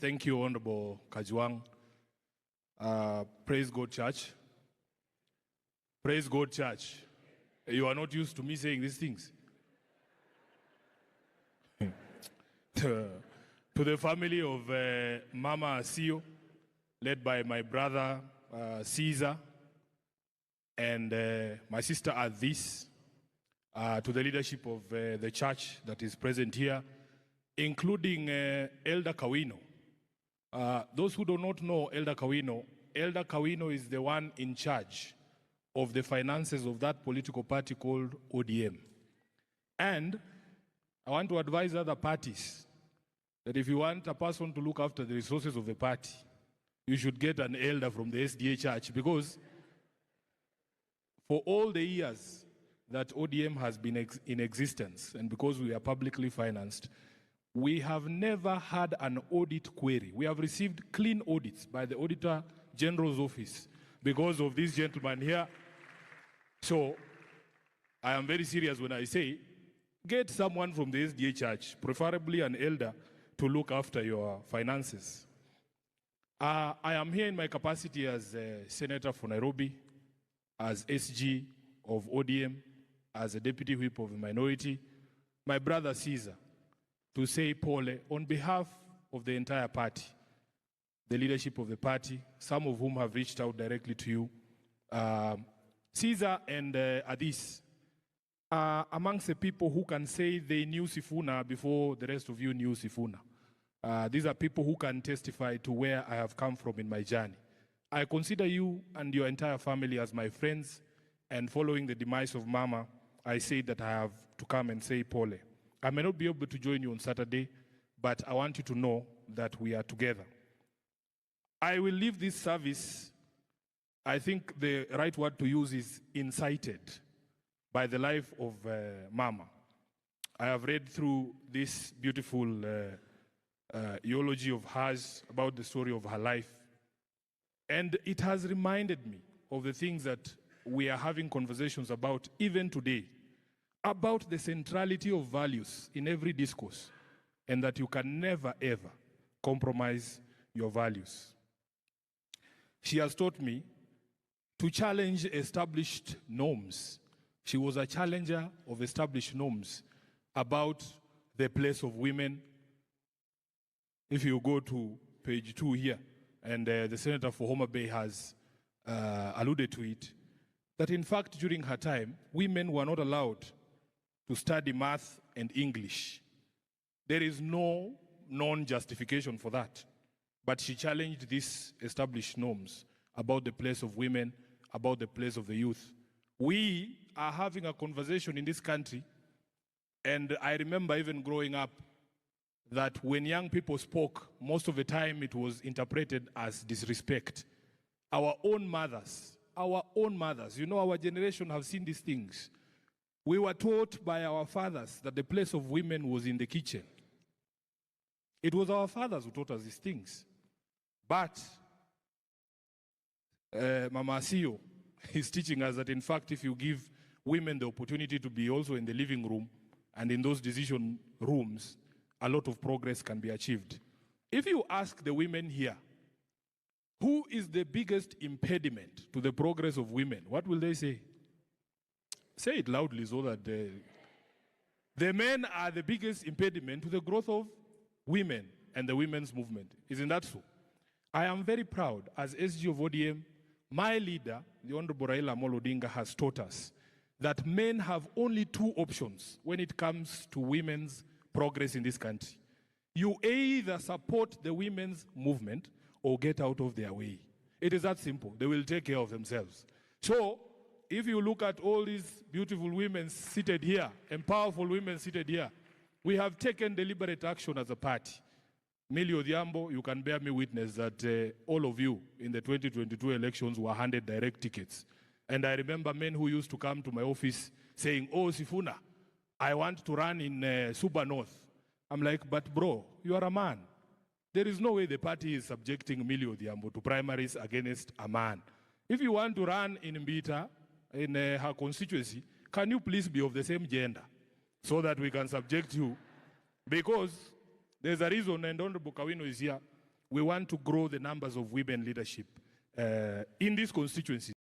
Thank you, Honorable Kajwang. Praise God, Church. Praise God, Church. You are not used to me saying these things. To the family of Mama Asio, led by my brother Caesar, and my sister Adis, to the leadership of the church that is present here, including Elder Kawino. Those who do not know Elder Kawino is the one in charge of the finances of that political party called ODM. And I want to advise other parties that if you want a person to look after the resources of the party, you should get an elder from the SDA church, because for all the years that ODM has been in existence, and because we are publicly financed, we have never had an audit query. We have received clean audits by the Auditor General's office because of this gentleman here. So I am very serious when I say, get someone from the SDA church, preferably an elder, to look after your finances. I am here in my capacity as a senator for Nairobi, as SG of ODM, as a deputy whip of the minority, my brother Caesar, to say pole on behalf of the entire party, the leadership of the party, some of whom have reached out directly to you. Caesar and Adis are amongst the people who can say they knew Sifuna before the rest of you knew Sifuna. These are people who can testify to where I have come from in my journey. I consider you and your entire family as my friends, and following the demise of Mama, I say that I have to come and say pole. I may not be able to join you on Saturday, but I want you to know that we are together. I will leave this service, I think the right word to use is incited, by the life of Mama. I have read through this beautiful eulogy of hers about the story of her life, and it has reminded me of the things that we are having conversations about even today, about the centrality of values in every discourse, and that you can never ever compromise your values. She has taught me to challenge established norms. She was a challenger of established norms about the place of women. If you go to page 2 here, and the Senator for Homa Bay has alluded to it, that in fact during her time, women were not allowed to study math and English. There is no non-justification for that. But she challenged these established norms about the place of women, about the place of the youth. We are having a conversation in this country, and I remember even growing up that when young people spoke, most of the time it was interpreted as disrespect. Our own mothers, you know, our generation have seen these things. We were taught by our fathers that the place of women was in the kitchen. It was our fathers who taught us these things. But Mama Asio is teaching us that in fact if you give women the opportunity to be also in the living room and in those decision rooms, a lot of progress can be achieved. If you ask the women here, who is the biggest impediment to the progress of women, what will they say? Say it loudly so that the men are the biggest impediment to the growth of women and the women's movement. Isn't that so? I am very proud as SG of ODM, my leader, the Honorable Raila Amolo Odinga, has taught us that men have only 2 options when it comes to women's progress in this country. You either support the women's movement or get out of their way. It is that simple. They will take care of themselves. So, if you look at all these beautiful women seated here, and powerful women seated here, we have taken deliberate action as a party. Millie Odhiambo, you can bear me witness that all of you in the 2022 elections were handed direct tickets. And I remember men who used to come to my office saying, oh, Sifuna, I want to run in Suba North. I'm like, but bro, you are a man. There is no way the party is subjecting Millie Odhiambo to primaries against a man. If you want to run in Mbita, in her constituency, can you please be of the same gender so that we can subject you? Because There's a reason, and Honorable Kawino is here. We want to grow the numbers of women leadership in this constituency.